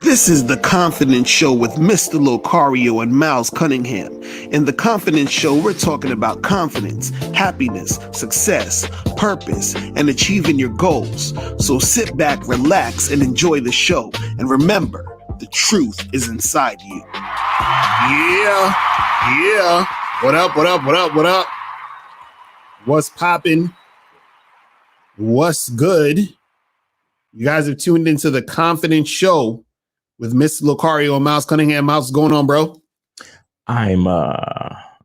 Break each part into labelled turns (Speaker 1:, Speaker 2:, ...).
Speaker 1: This is The Confidence Show with Mr. Locario and Miles Cunningham. In The Confidence Show, we're talking about confidence, happiness, success, purpose, and achieving your goals. So sit back, relax, and enjoy the show. And remember, the truth is inside you. Yeah. What up? What's poppin'? What's good? You guys have tuned into The Confidence Show with Mr. Locario and Miles Cunningham. Miles, what's going on, bro?
Speaker 2: I'm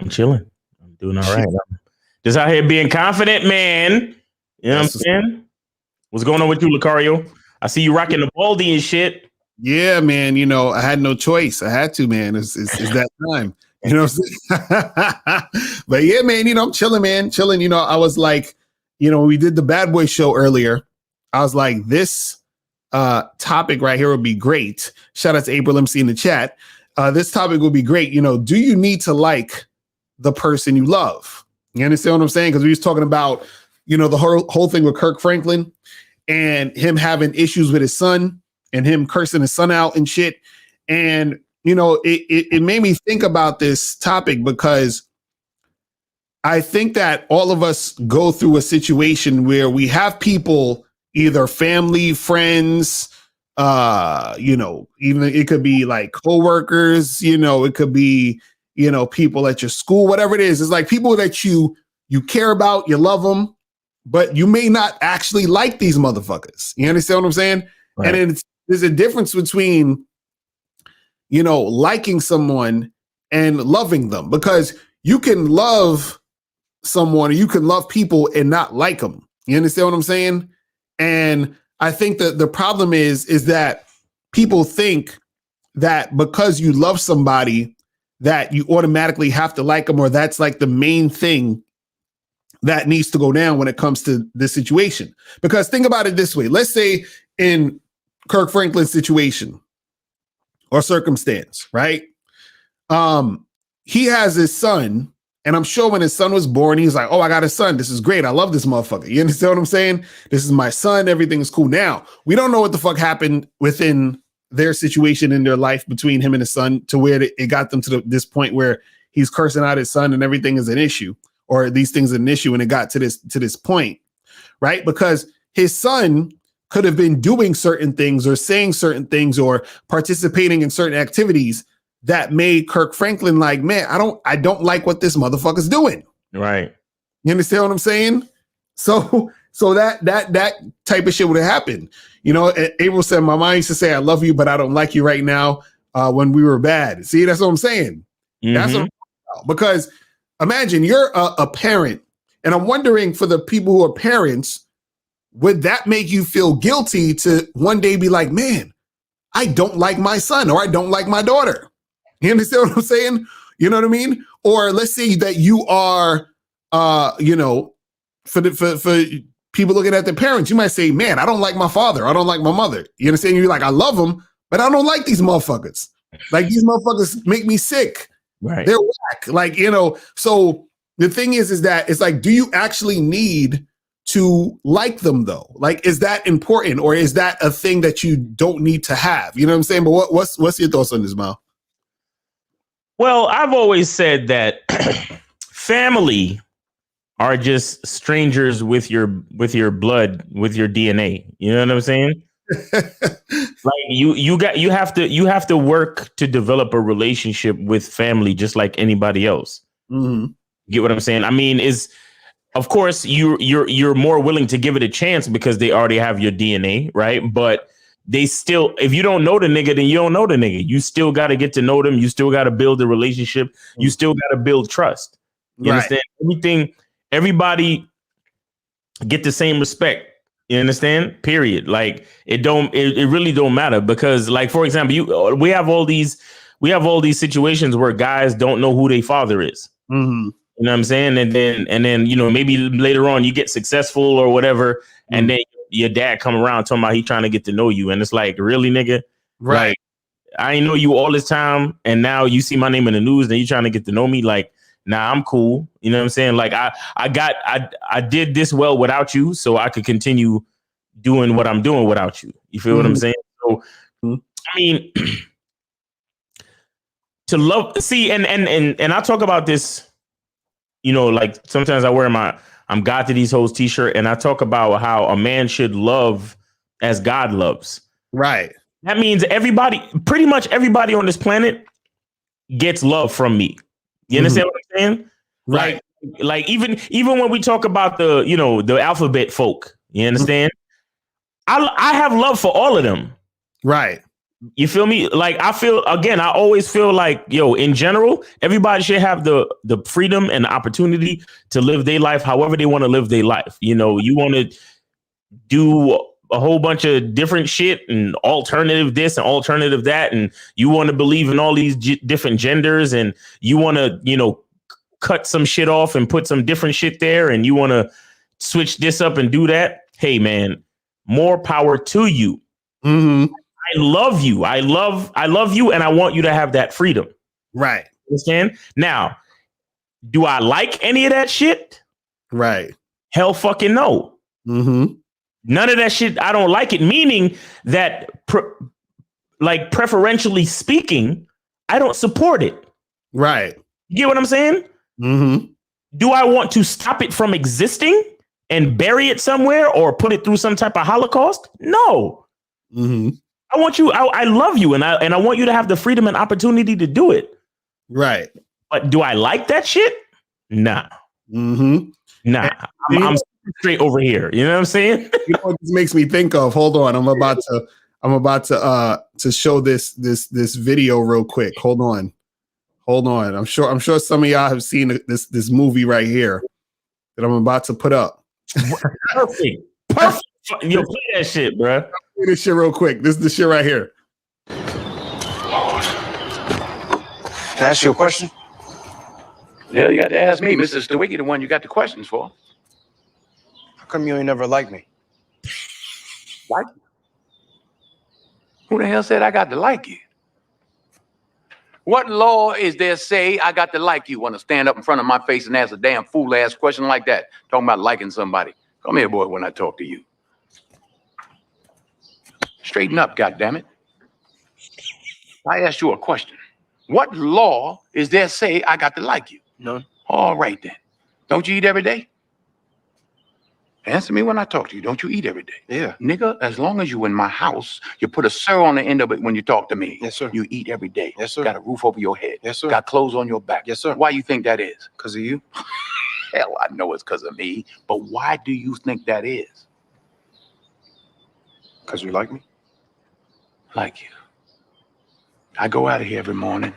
Speaker 2: chilling. I'm doing all right. I'm just out here being confident, man. You know what I'm saying? What's going on with you, Locario? I see you rocking the baldy and shit.
Speaker 1: Yeah, man. You know, I had no choice. I had to, man. It's that time. You know what I'm saying? But yeah, man, you know, I'm chilling, man. Chilling. You know, I was like, you know, we did the Bad Boy show earlier. I was like, this topic right here would be great. Shout out to April MC in the chat. This topic would be great. You know, do you need to like the person you love? You understand what I'm saying? Because we was talking about, you know, the whole thing with Kirk Franklin and him having issues with his son and him cursing his son out and shit. And, you know, it made me think about this topic because I think that all of us go through a situation where we have people, either family, friends, you know, even it could be like coworkers, you know, it could be, you know, people at your school, whatever it is. It's like people that you care about, you love them, but you may not actually like these motherfuckers. You understand what I'm saying? Right. And there's a difference between, you know, liking someone and loving them, because you can love someone or you can love people and not like them. You understand what I'm saying? And I think that the problem is that people think that because you love somebody that you automatically have to like them, or that's like the main thing that needs to go down when it comes to this situation. Because think about it this way. Let's say in Kirk Franklin's situation or circumstance, right? He has his son. And I'm sure when his son was born, he's like, oh, I got a son. This is great. I love this motherfucker. You understand what I'm saying? This is my son. Everything is cool. Now, we don't know what the fuck happened within their situation in their life between him and his son to where it got them to this point where he's cursing out his son and everything is an issue, or these things are an issue, and it got to this point, right? Because his son could have been doing certain things or saying certain things or participating in certain activities that made Kirk Franklin like, man, I don't like what this motherfucker's doing.
Speaker 2: Right.
Speaker 1: You understand what I'm saying? So that type of shit would have happened. You know, April said, my mom used to say, I love you, but I don't like you right now when we were bad. See, that's what I'm saying. Mm-hmm. That's what I'm about. Because imagine you're a parent, and I'm wondering, for the people who are parents, would that make you feel guilty to one day be like, man, I don't like my son, or I don't like my daughter? You understand what I'm saying? You know what I mean? Or let's say that you are, you know, for people looking at their parents, you might say, man, I don't like my father. I don't like my mother. You understand? You're like, I love them, but I don't like these motherfuckers. Like, these motherfuckers make me sick.
Speaker 2: Right.
Speaker 1: They're whack. Like, you know, so the thing is that it's like, do you actually need to like them though? Like, is that important, or is that a thing that you don't need to have? You know what I'm saying? But what's your thoughts on this, Mal?
Speaker 2: Well, I've always said that family are just strangers with your blood, with your DNA. You know what I'm saying? Like you have to work to develop a relationship with family just like anybody else.
Speaker 1: Mm-hmm.
Speaker 2: Get what I'm saying? I mean, of course you're more willing to give it a chance because they already have your DNA, right? But they still, if you don't know the nigga, then you don't know the nigga. You still got to get to know them. You still got to build a relationship. You still got to build trust. You understand? Everybody get the same respect. You understand? Period. Like, it really don't matter, because, like, for example, we have all these situations where guys don't know who their father is.
Speaker 1: Mm-hmm.
Speaker 2: You know what I'm saying? And then, you know, maybe later on you get successful or whatever, mm-hmm. and then your dad come around talking about he trying to get to know you, and it's like, really, nigga?
Speaker 1: Right.
Speaker 2: Like, I ain't know you all this time, and now you see my name in the news, and you trying to get to know me? Like, nah, I'm cool. You know what I'm saying? Like, I did this well without you, so I could continue doing what I'm doing without you. You feel what I'm saying? So I mean, to love, see, and I talk about this, like sometimes I wear my "I'm God to these hoes" t-shirt, and I talk about how a man should love as God loves.
Speaker 1: Right.
Speaker 2: That means pretty much everybody on this planet gets love from me. You understand what I'm saying?
Speaker 1: Right.
Speaker 2: Like even when we talk about the alphabet folk, you understand? I have love for all of them.
Speaker 1: Right.
Speaker 2: You feel me? Like I always feel like, in general, everybody should have the freedom and the opportunity to live their life however they want to live their life. You want to do a whole bunch of different shit and alternative this and alternative that, and you want to believe in all these different genders, and you want to cut some shit off and put some different shit there, and you want to switch this up and do that. Hey man, more power to you. I love you. I love you, and I want you to have that freedom.
Speaker 1: Right.
Speaker 2: Understand? Now, do I like any of that shit?
Speaker 1: Right.
Speaker 2: Hell fucking no. None of that shit. I don't like it. Meaning that, preferentially speaking, I don't support it.
Speaker 1: Right.
Speaker 2: You get what I'm saying? Do I want to stop it from existing and bury it somewhere or put it through some type of Holocaust? No. I want you. I love you, and I want you to have the freedom and opportunity to do it.
Speaker 1: Right.
Speaker 2: But do I like that shit? Nah. Nah. I'm straight over here. You know what I'm saying?
Speaker 1: You know what this makes me think of? Hold on. I'm about to show this video real quick. Hold on. I'm sure some of y'all have seen this movie right here that I'm about to put up.
Speaker 2: Perfect. Yo, play that shit, bro.
Speaker 1: Play this shit real quick. This is the shit right here.
Speaker 3: Can I ask you a question?
Speaker 4: Yeah, you got to ask me, Mr. Stewicki, the one you got the questions for.
Speaker 3: How come you ain't never liked me?
Speaker 4: Like you? Who the hell said I got to like you? What law is there say I got to like you? Want to stand up in front of my face and ask a damn fool-ass question like that? Talking about liking somebody. Come here, boy, when I talk to you. Straighten up, goddammit. I asked you a question. What law is there say I got to like you?
Speaker 3: None.
Speaker 4: All right, then. Don't you eat every day? Answer me when I talk to you. Don't you eat every day?
Speaker 3: Yeah.
Speaker 4: Nigga, as long as you in my house, you put a sir on the end of it when you talk to me.
Speaker 3: Yes, sir.
Speaker 4: You eat every day.
Speaker 3: Yes, sir.
Speaker 4: Got a roof over your head.
Speaker 3: Yes, sir.
Speaker 4: Got clothes on your back.
Speaker 3: Yes, sir.
Speaker 4: Why you think that is?
Speaker 3: Because of you.
Speaker 4: Hell, I know it's because of me. But why do you think that is?
Speaker 3: Because you like me?
Speaker 4: Like you. I go out of here every morning.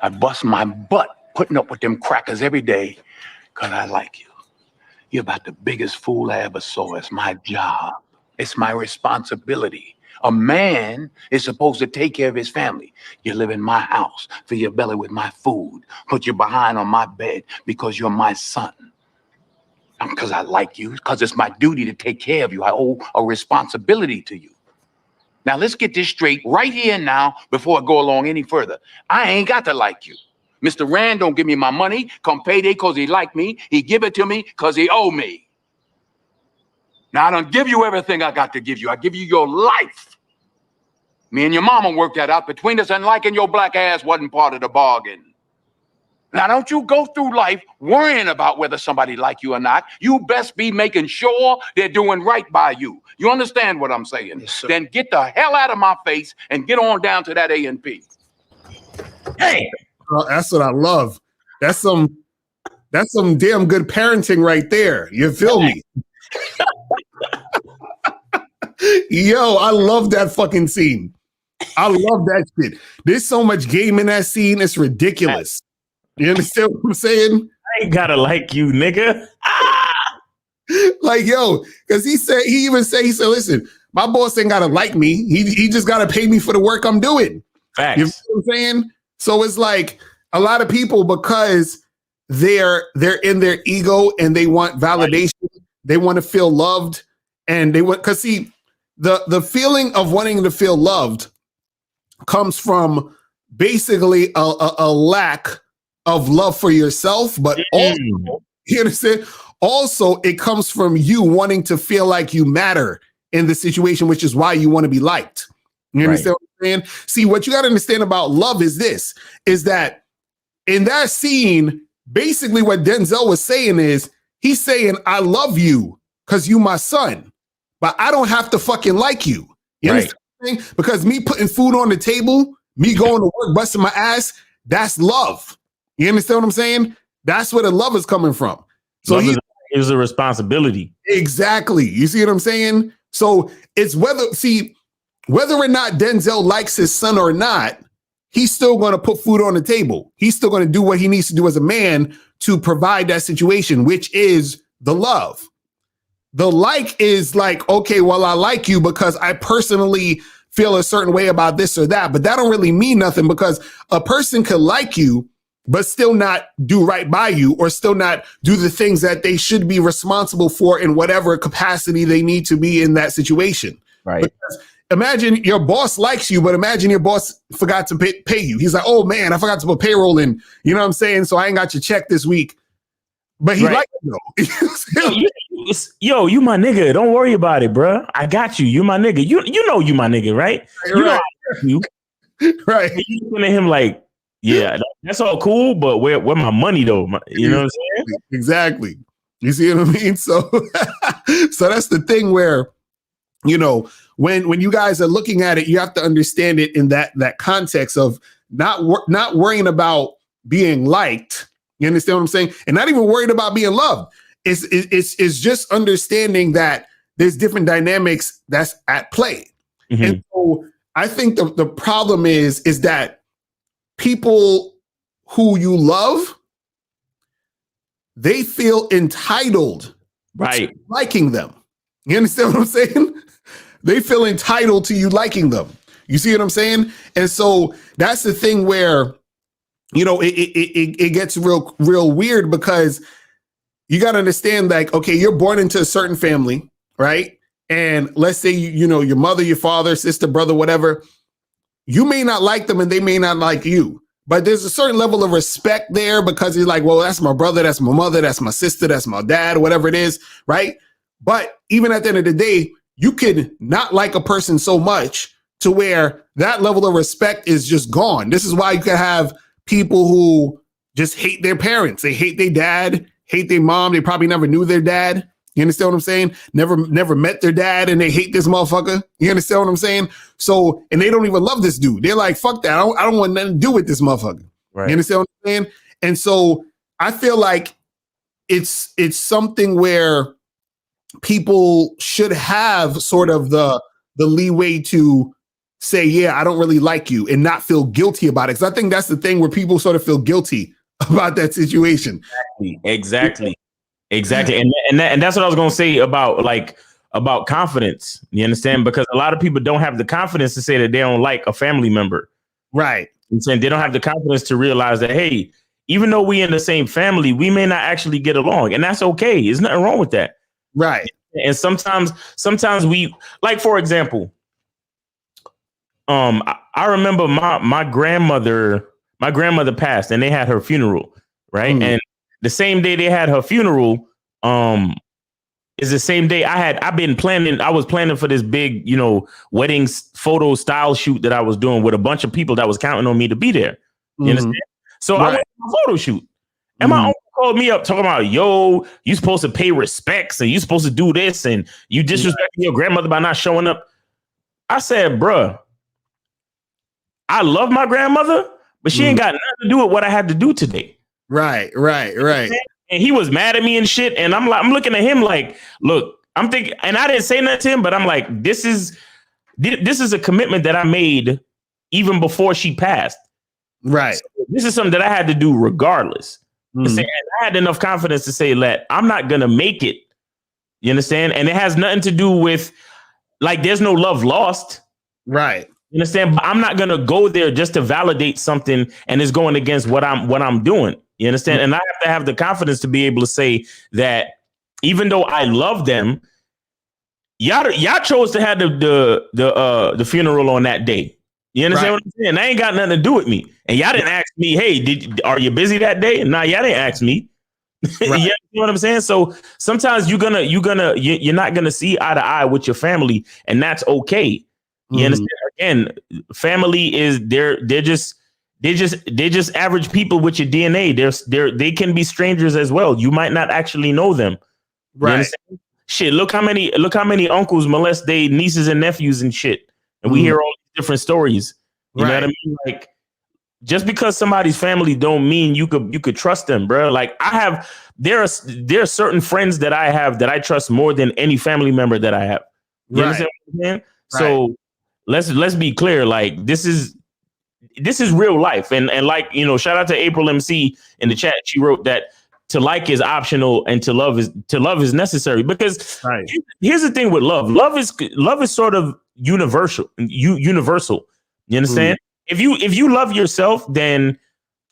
Speaker 4: I bust my butt putting up with them crackers every day because I like you. You're about the biggest fool I ever saw. It's my job. It's my responsibility. A man is supposed to take care of his family. You live in my house, fill your belly with my food, put your behind on my bed because you're my son. Because I like you, because it's my duty to take care of you. I owe a responsibility to you. Now, let's get this straight right here and now before I go along any further. I ain't got to like you. Mr. Rand don't give me my money come payday because he like me. He give it to me because he owe me. Now, I don't give you everything I got to give you. I give you your life. Me and your mama worked that out between us, and liking your black ass wasn't part of the bargain. Now, don't you go through life worrying about whether somebody like you or not. You best be making sure they're doing right by you. You understand what I'm saying?
Speaker 3: Yes, sir.
Speaker 4: Then get the hell out of my face and get on down to that A&P.
Speaker 2: Hey,
Speaker 1: That's what I love. That's some damn good parenting right there. You feel me? Yo, I love that fucking scene. I love that shit. There's so much game in that scene. It's ridiculous. You understand what I'm saying?
Speaker 2: I ain't gotta like you, nigga.
Speaker 1: Like, yo, because he said, listen, my boss ain't gotta like me. He just gotta pay me for the work I'm doing.
Speaker 2: Facts.
Speaker 1: You know what I'm saying? So it's like a lot of people, because they're in their ego and they want validation, they want to feel loved, and they want, because see, the feeling of wanting to feel loved comes from basically a lack of love for yourself, but also, you understand? Also, it comes from you wanting to feel like you matter in the situation, which is why you want to be liked. You understand what saying? See, what you got to understand about love is this, is that in that scene, basically what Denzel was saying is, he's saying, I love you because you my son, but I don't have to fucking like you. You understand what I'm saying? Because me putting food on the table, me going to work, busting my ass, that's love. You understand what I'm saying? That's where the love is coming from. So
Speaker 2: love is a responsibility.
Speaker 1: Exactly. You see what I'm saying? So it's whether or not Denzel likes his son or not, he's still going to put food on the table. He's still going to do what he needs to do as a man to provide that situation, which is the love. The like is like, okay, well, I like you because I personally feel a certain way about this or that, but that don't really mean nothing, because a person could like you but still not do right by you, or still not do the things that they should be responsible for in whatever capacity they need to be in that situation.
Speaker 2: Right.
Speaker 1: Because imagine your boss likes you, but imagine your boss forgot to pay you. He's like, oh man, I forgot to put payroll in. You know what I'm saying? So I ain't got your check this week. But he liked you though.
Speaker 2: Yo, you my nigga. Don't worry about it, bro. I got you. You my nigga. You know you my nigga, right? You know I got you.
Speaker 1: Right.
Speaker 2: And you looking at him like, yeah, that's all cool, but where my money though? You know what I'm saying?
Speaker 1: Exactly. You see what I mean? So, so that's the thing where, you know, when you guys are looking at it, you have to understand it in that context of not worrying about being liked. You understand what I'm saying? And not even worried about being loved. It's just understanding that there's different dynamics that's at play. Mm-hmm. And so I think the problem is that people who you love, they feel entitled to liking them. You understand what I'm saying? They feel entitled to you liking them. You see what I'm saying? And so that's the thing where, you know, it gets real weird, because you got to understand, like, okay, you're born into a certain family, right? And let's say, you know, your mother, your father, sister, brother, whatever, you may not like them and they may not like you, but there's a certain level of respect there, because you're like, well, that's my brother, that's my mother, that's my sister, that's my dad, whatever it is, right? But even at the end of the day, you could not like a person so much to where that level of respect is just gone. This is why you can have people who just hate their parents. They hate their dad, hate their mom. They probably never knew their dad. You understand what I'm saying? Never met their dad, and they hate this motherfucker. You understand what I'm saying? So, and they don't even love this dude. They're like, fuck that. I don't want nothing to do with this motherfucker. Right. You understand what I'm saying? And so I feel like it's something where people should have sort of the leeway to say, yeah, I don't really like you, and not feel guilty about it. Because I think that's the thing where people sort of feel guilty about that situation.
Speaker 2: Exactly. And that's what I was going to say about confidence. You understand? Because a lot of people don't have the confidence to say that they don't like a family member.
Speaker 1: Right.
Speaker 2: And saying they don't have the confidence to realize that, hey, even though we in the same family, we may not actually get along, and that's okay. There's nothing wrong with that.
Speaker 1: Right.
Speaker 2: And sometimes we, like, for example, I remember my grandmother passed, and they had her funeral, right? Mm. And the same day they had her funeral, is the same day I was planning for this big, you know, wedding photo style shoot that I was doing with a bunch of people that was counting on me to be there. You understand? So I went to a photo shoot, and my uncle called me up talking about, yo, you supposed to pay respects, and you supposed to do this, and you disrespecting your grandmother by not showing up. I said, bruh, I love my grandmother, but she ain't got nothing to do with what I had to do today.
Speaker 1: Right.
Speaker 2: And he was mad at me and shit. And I'm looking at him like, look, I'm thinking, and I didn't say nothing to him, but I'm like, this is a commitment that I made even before she passed.
Speaker 1: Right.
Speaker 2: So this is something that I had to do regardless. And I had enough confidence to say that I'm not going to make it. You understand? And it has nothing to do with, like, there's no love lost.
Speaker 1: Right.
Speaker 2: You understand? But I'm not going to go there just to validate something and it's going against what I'm doing. You understand? And I have to have the confidence to be able to say that even though I love them, y'all chose to have the funeral on that day. You understand what I'm saying? That ain't got nothing to do with me. And y'all didn't ask me, hey, are you busy that day? Nah, y'all didn't ask me. Right. You know what I'm saying? So sometimes you're not gonna see eye to eye with your family, and that's okay. You understand? Again, family is they're just average people with your DNA. They can be strangers as well. You might not actually know them.
Speaker 1: Right.
Speaker 2: Shit, look how many uncles molest their nieces and nephews and shit. And we hear all these different stories. You know what I mean? Like, just because somebody's family don't mean you could trust them, bro. Like there are certain friends that I have that I trust more than any family member that I have. You understand what I'm saying? So let's be clear. Like, this is real life. And like, you know, shout out to April MC in the chat. She wrote that to like is optional and to love is necessary. Because here's the thing with love. Love is sort of universal. Universal. You understand? If you love yourself, then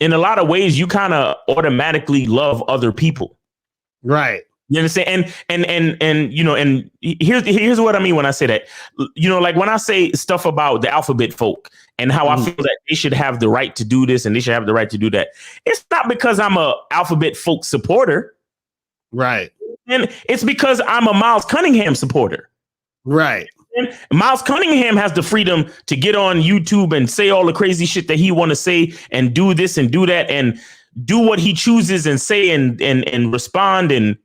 Speaker 2: in a lot of ways you kind of automatically love other people. Right. You understand? And you know, and here's what I mean when I say that. You know, like when I say stuff about the alphabet folk and how I feel that they should have the right to do this and they should have the right to do that. It's not because I'm a alphabet folk supporter. Right. And it's because I'm a Miles Cunningham supporter. Right. And Miles Cunningham has the freedom to get on YouTube and say all the crazy shit that he want to say and do this and do that and do what he chooses and say and respond and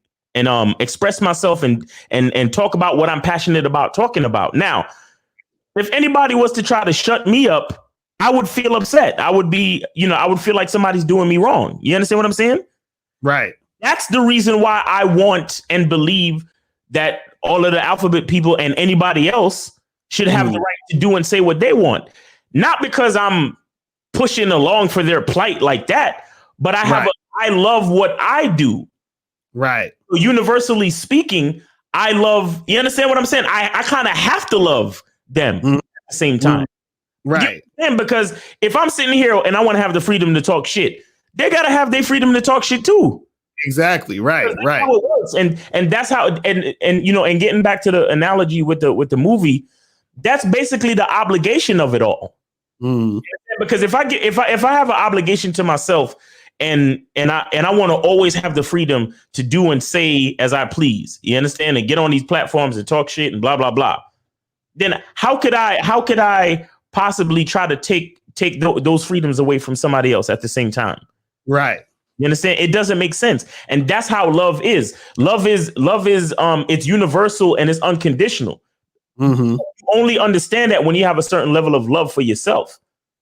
Speaker 2: express myself and talk about what I'm passionate about talking about. Now, if anybody was to try to shut me up, I would feel upset. I would feel like somebody's doing me wrong. You understand what I'm saying? Right. That's the reason why I want and believe that all of the alphabet people and anybody else should have the right to do and say what they want. Not because I'm pushing along for their plight like that, but I love what I do. Right. So universally speaking, I love, you understand what I'm saying? I kind of have to love them at the same time. Right. And because if I'm sitting here and I want to have the freedom to talk shit, they got to have their freedom to talk shit too. Exactly. Right. Right. How it works. And that's how, and you know, and getting back to the analogy with the movie, that's basically the obligation of it all. Because if I have an obligation to myself and I want to always have the freedom to do and say as I please, you understand, and get on these platforms and talk shit and blah, blah, blah, then how could I possibly try to take those freedoms away from somebody else at the same time? Right. You understand? It doesn't make sense. And that's how love is. Love is it's universal and it's unconditional. You only understand that when you have a certain level of love for yourself.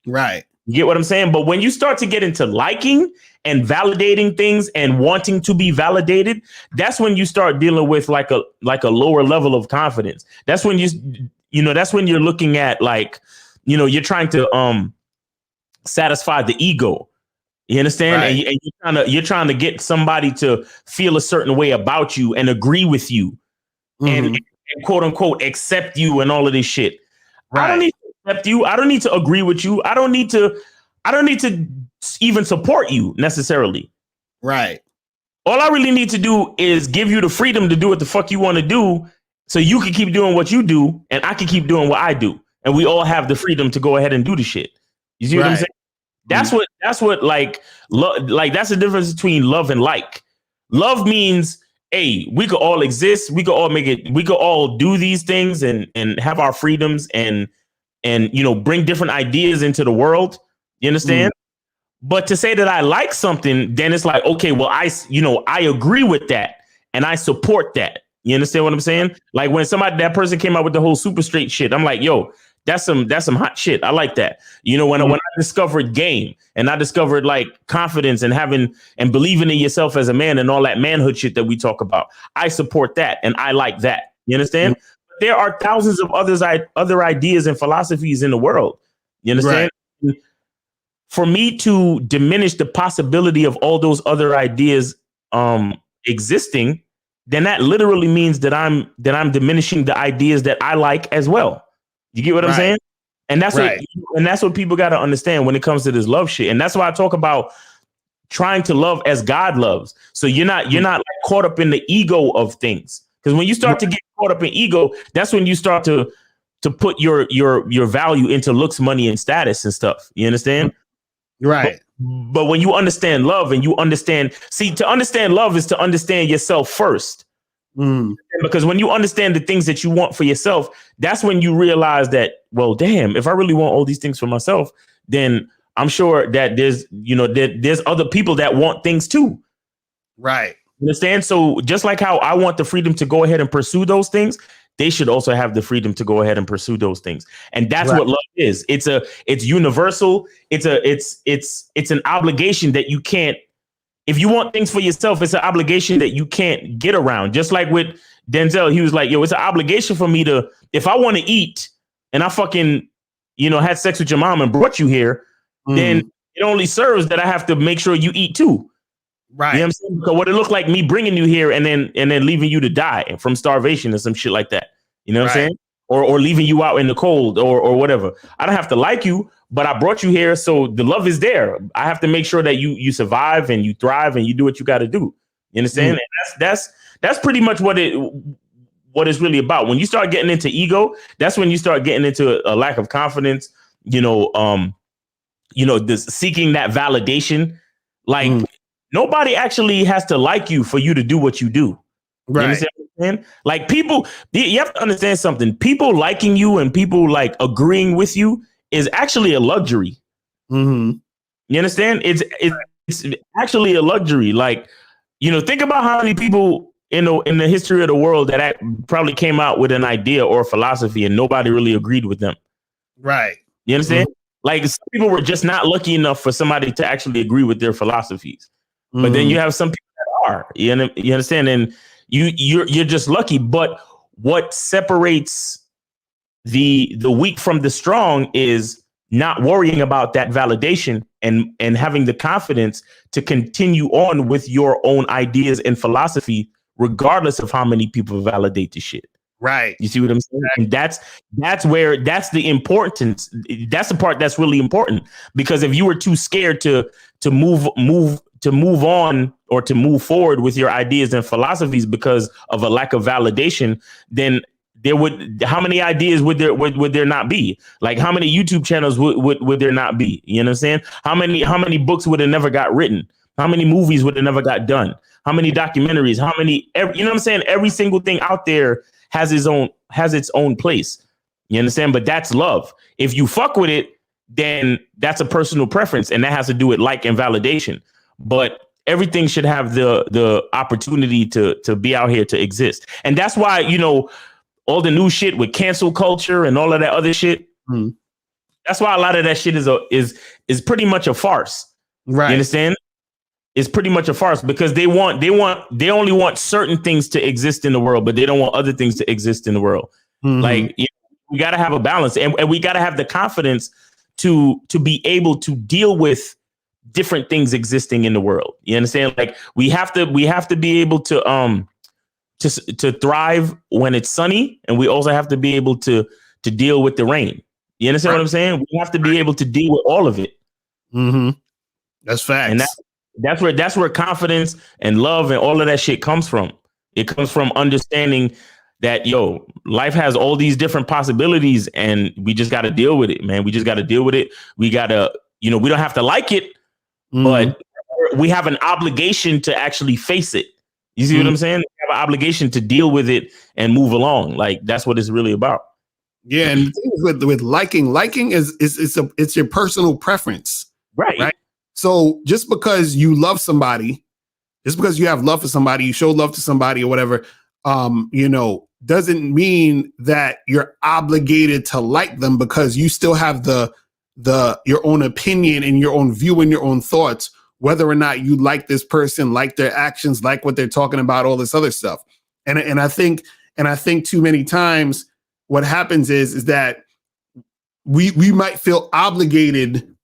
Speaker 2: Right. You get what I'm saying? But when you start to get into liking and validating things and wanting to be validated, that's when you start dealing with like a lower level of confidence. That's when that's when you're looking at like, you know, you're trying to satisfy the ego. You understand? Right. And you're trying to get somebody to feel a certain way about you and agree with you and quote unquote accept you and all of this shit. Right. I don't need to accept you. I don't need to agree with you. I don't need to even support you necessarily. Right. All I really need to do is give you the freedom to do what the fuck you want to do so you can keep doing what you do and I can keep doing what I do. And we all have the freedom to go ahead and do the shit. You see what I'm saying? That's what like that's the difference between love and like. Love means, hey, we could all exist, we could all make it, we could all do these things and have our freedoms and you know, bring different ideas into the world. You understand? But to say that I like something, then it's like, okay, well, I agree with that and I support that. You understand what I'm saying? Like when that person came out with the whole super straight shit, I'm like, yo, that's some hot shit. I like that. You know, when I discovered game and I discovered like confidence and having and believing in yourself as a man and all that manhood shit that we talk about, I support that and I like that. You understand? There are thousands of other ideas and philosophies in the world. You understand? Right. For me to diminish the possibility of all those other ideas existing, then that literally means that I'm diminishing the ideas that I like as well. You get what I'm saying? And that's what people got to understand when it comes to this love shit. And that's why I talk about trying to love as God loves. So you're not like caught up in the ego of things. Because when you start to get caught up in ego, that's when you start to put your value into looks, money, and status and stuff. You understand? Right. But when you understand love and you understand, to understand love is to understand yourself first.
Speaker 1: Mm.
Speaker 2: Because when you understand the things that you want for yourself, that's when you realize that, well, damn, if I really want all these things for myself, then I'm sure that there's other people that want things too.
Speaker 1: Right.
Speaker 2: Understand? So just like how I want the freedom to go ahead and pursue those things, they should also have the freedom to go ahead and pursue those things. And that's what love is. It's universal. It's an obligation that you can't, if you want things for yourself, it's an obligation that you can't get around. Just like with Denzel, he was like, yo, it's an obligation for me to, if I want to eat and I fucking, had sex with your mom and brought you here, then it only serves that I have to make sure you eat too.
Speaker 1: Right.
Speaker 2: You know what I'm saying? So what it looked like me bringing you here and then leaving you to die from starvation or some shit like that. You know what I'm saying? Or leaving you out in the cold or whatever. I don't have to like you, but I brought you here. So the love is there. I have to make sure that you survive and you thrive and you do what you got to do. You understand? And that's pretty much what it's really about. When you start getting into ego, that's when you start getting into a lack of confidence, this seeking that validation. Like, nobody actually has to like you for you to do what you do.
Speaker 1: Right.
Speaker 2: You understand what I'm saying? Like, people, you have to understand something. People liking you and people like agreeing with you is actually a luxury.
Speaker 1: Mm-hmm.
Speaker 2: You understand? It's actually a luxury. Like, think about how many people in the history of the world that probably came out with an idea or a philosophy and nobody really agreed with them.
Speaker 1: Right.
Speaker 2: You understand? Like, some people were just not lucky enough for somebody to actually agree with their philosophies. But then you have some people that are, you understand? And you're just lucky. But what separates the weak from the strong is not worrying about that validation and having the confidence to continue on with your own ideas and philosophy, regardless of how many people validate the shit.
Speaker 1: Right.
Speaker 2: You see what I'm saying? And that's the importance. That's the part that's really important, because if you were too scared to move on or to move forward with your ideas and philosophies because of a lack of validation, then how many ideas would there not be? Like, how many YouTube channels would there not be? You know what I'm saying? How many books would have never got written? How many movies would have never got done? How many documentaries? You know what I'm saying? Every single thing out there has its own place. You understand? But that's love. If you fuck with it, then that's a personal preference, and that has to do with like and validation. But everything should have the opportunity to be out here to exist. And that's why, all the new shit with cancel culture and all of that other shit. That's why a lot of that shit is pretty much a farce.
Speaker 1: Right.
Speaker 2: You understand? It's pretty much a farce, because they only want certain things to exist in the world, but they don't want other things to exist in the world. Like, we got to have a balance, and we got to have the confidence to be able to deal with different things existing in the world. You understand? Like, we have to be able to thrive when it's sunny, and we also have to be able to deal with the rain. You understand what I'm saying? We have to be able to deal with all of it.
Speaker 1: That's facts.
Speaker 2: And that's where confidence and love and all of that shit comes from. It comes from understanding that, life has all these different possibilities, and we just got to deal with it, man. We just got to deal with it. We got to, we don't have to like it, but we have an obligation to actually face it. You see what I'm saying? We have an obligation to deal with it and move along. Like, that's what it's really about.
Speaker 1: Yeah. And the thing is with liking is it's your personal preference.
Speaker 2: Right.
Speaker 1: So just because you love somebody, just because you have love for somebody, you show love to somebody or whatever, doesn't mean that you're obligated to like them, because you still have your own opinion and your own view and your own thoughts, whether or not you like this person, like their actions, like what they're talking about, all this other stuff. And I think too many times what happens is that we might feel obligated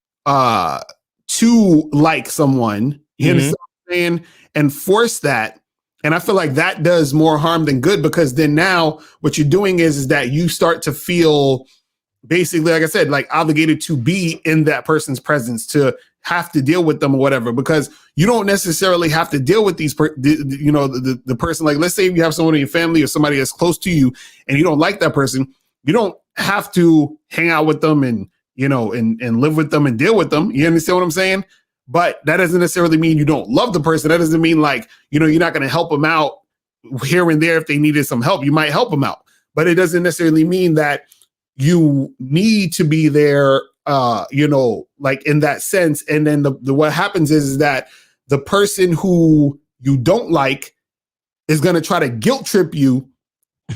Speaker 1: to like someone, you understand what I'm saying, and force that. And I feel like that does more harm than good, because then now what you're doing is that you start to feel basically, like I said, like obligated to be in that person's presence, to have to deal with them or whatever, because you don't necessarily have to deal with the person. Like, let's say you have someone in your family or somebody that's close to you and you don't like that person. You don't have to hang out with them and live with them and deal with them. You understand what I'm saying? But that doesn't necessarily mean you don't love the person. That doesn't mean, like, you're not going to help them out, here and there if they needed some help. You might help them out, but it doesn't necessarily mean that you need to be there, like in that sense. And then the what happens is that the person who you don't like is going to try to guilt trip you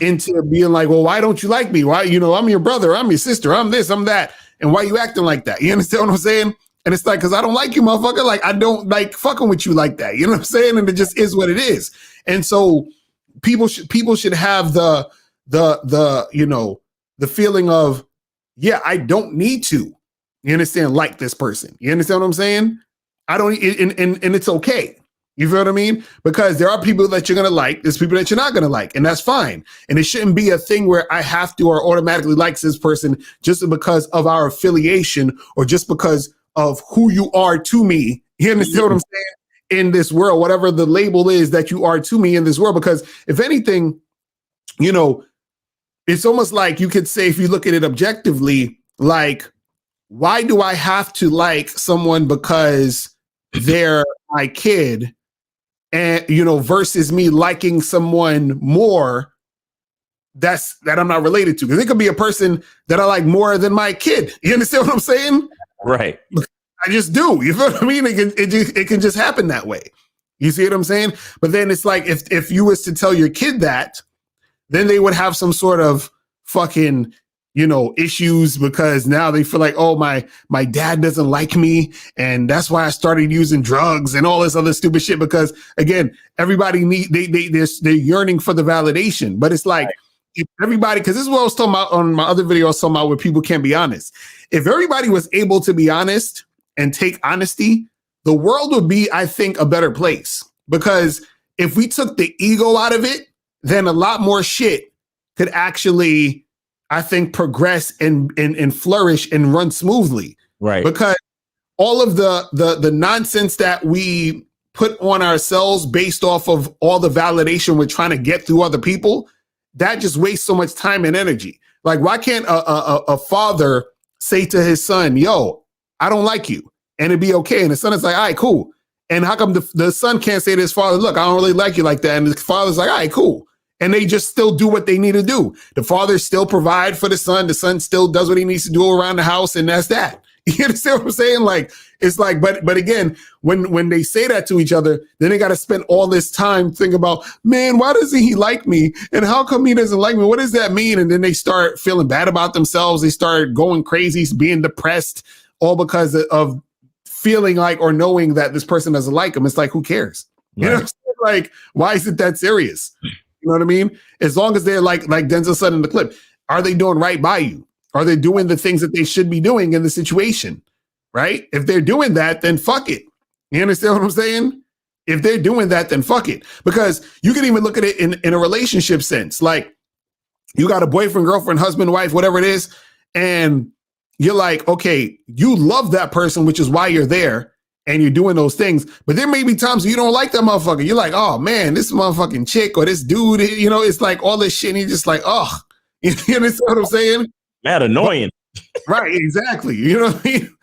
Speaker 1: into being like, well, why don't you like me? Why, I'm your brother, I'm your sister, I'm this, I'm that. And why you acting like that? You understand what I'm saying? And it's like, because I don't like you, motherfucker. Like, I don't like fucking with you like that. You know what I'm saying? And it just is what it is. And so people should have the feeling of, yeah, I don't need to, you understand, like this person. You understand what I'm saying? I don't, and it's okay. You feel what I mean? Because there are people that you're going to like. There's people that you're not going to like. And that's fine. And it shouldn't be a thing where I have to or automatically like this person just because of our affiliation or just because of who you are to me. You understand what I'm saying? In this world, whatever the label is that you are to me in this world. Because if anything, it's almost like you could say, if you look at it objectively, like, why do I have to like someone because they're my kid? And, versus me liking someone more that I'm not related to. Because it could be a person that I like more than my kid. You understand what I'm saying?
Speaker 2: Right.
Speaker 1: I just do. You feel what I mean? It can just happen that way. You see what I'm saying? But then it's like, if you was to tell your kid that, then they would have some sort of fucking, issues because now they feel like, oh, my dad doesn't like me. And that's why I started using drugs and all this other stupid shit. Because again, everybody they're yearning for the validation. But it's like, if everybody, because this is what I was talking about on my other video, I was talking about where people can't be honest. If everybody was able to be honest and take honesty, the world would be, I think, a better place. Because if we took the ego out of it, then a lot more shit could actually, I think, progress and flourish and run smoothly.
Speaker 2: Right.
Speaker 1: Because all of the nonsense that we put on ourselves based off of all the validation we're trying to get through other people, that just wastes so much time and energy. Like, why can't a father say to his son, yo, I don't like you, and it'd be okay? And the son is like, all right, cool. And how come the son can't say to his father, look, I don't really like you like that? And the father's like, all right, cool. And they just still do what they need to do. The father still provide for the son still does what he needs to do around the house, and that's that. You understand what I'm saying? Like, it's like, but again, when they say that to each other, then they got to spend all this time thinking about, man, why doesn't he like me? And how come he doesn't like me? What does that mean? And then they start feeling bad about themselves. They start going crazy, being depressed, all because of feeling like or knowing that this person doesn't like them. It's like, who cares? Right. You know what I'm saying? Like, why is it that serious? You know what I mean? As long as they're like Denzel said in the clip, are they doing right by you? Are they doing the things that they should be doing in the situation? Right? If they're doing that, then fuck it. You understand what I'm saying? If they're doing that, then fuck it. Because you can even look at it in a relationship sense. Like, you got a boyfriend, girlfriend, husband, wife, whatever it is, and you're like, okay, you love that person, which is why you're there. And you're doing those things, but there may be times you don't like that motherfucker. You're like, oh man, this motherfucking chick or this dude, it's like all this shit. And you're just like, oh, you understand what I'm saying?
Speaker 2: That annoying.
Speaker 1: Right, exactly. You know what I mean?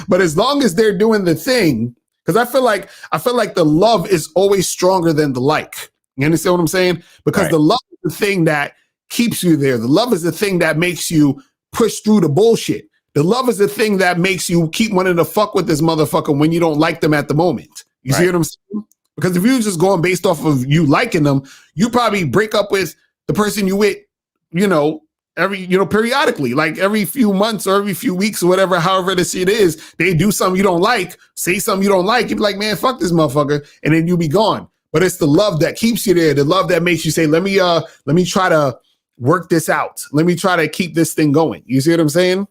Speaker 1: But as long as they're doing the thing, because I feel like the love is always stronger than the like. You understand what I'm saying? Because the love is the thing that keeps you there. The love is the thing that makes you push through the bullshit. The love is the thing that makes you keep wanting to fuck with this motherfucker when you don't like them at the moment. You see what I'm saying? Because if you're just going based off of you liking them, you probably break up with the person you with, periodically, like every few months or every few weeks or whatever, however the shit is, they do something you don't like, say something you don't like. You be like, man, fuck this motherfucker. And then you be gone. But it's the love that keeps you there. The love that makes you say, let me try to work this out. Let me try to keep this thing going. You see what I'm saying?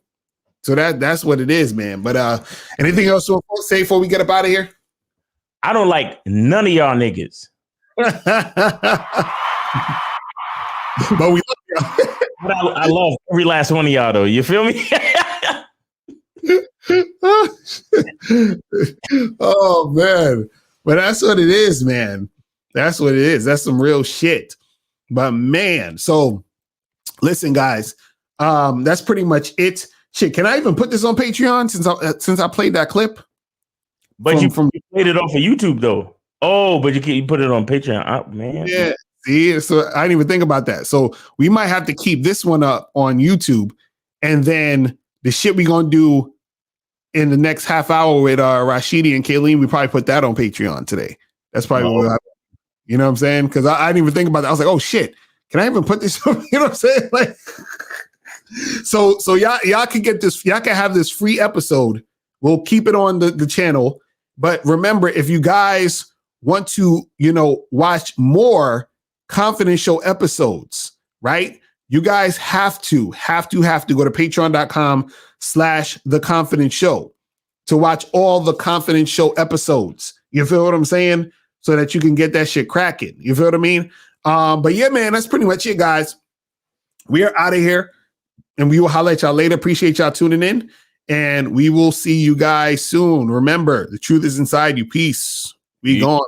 Speaker 1: So that's what it is, man. But anything else to say before we get up out of here?
Speaker 2: I don't like none of y'all niggas.
Speaker 1: But we love y'all.
Speaker 2: But I love every last one of y'all, though. You feel me?
Speaker 1: Oh, man. But that's what it is, man. That's what it is. That's some real shit. But, man, so listen, guys, that's pretty much it. Shit, can I even put this on Patreon since I played that clip?
Speaker 2: But you played it off of YouTube, though. Oh, but you put it on Patreon. Man.
Speaker 1: Yeah. See, so I didn't even think about that. So we might have to keep this one up on YouTube, and then the shit we gonna do in the next half hour with Rashidi and Kayleen, we probably put that on Patreon today. That's probably what we'll have. You know what I'm saying? Because I didn't even think about that. I was like, oh shit, can I even put this on? You know what I'm saying? Like, so y'all can get this, y'all can have this free episode. We'll keep it on the channel. But remember, if you guys want to, watch more Confidence Show episodes, right? You guys have to go to patreon.com/The Confidence Show to watch all the Confidence Show episodes. You feel what I'm saying? So that you can get that shit cracking. You feel what I mean? But yeah, man, that's pretty much it, guys. We are out of here, and we will holler at y'all later. Appreciate y'all tuning in, and we will see you guys soon. Remember, the truth is inside you. Peace. We gone.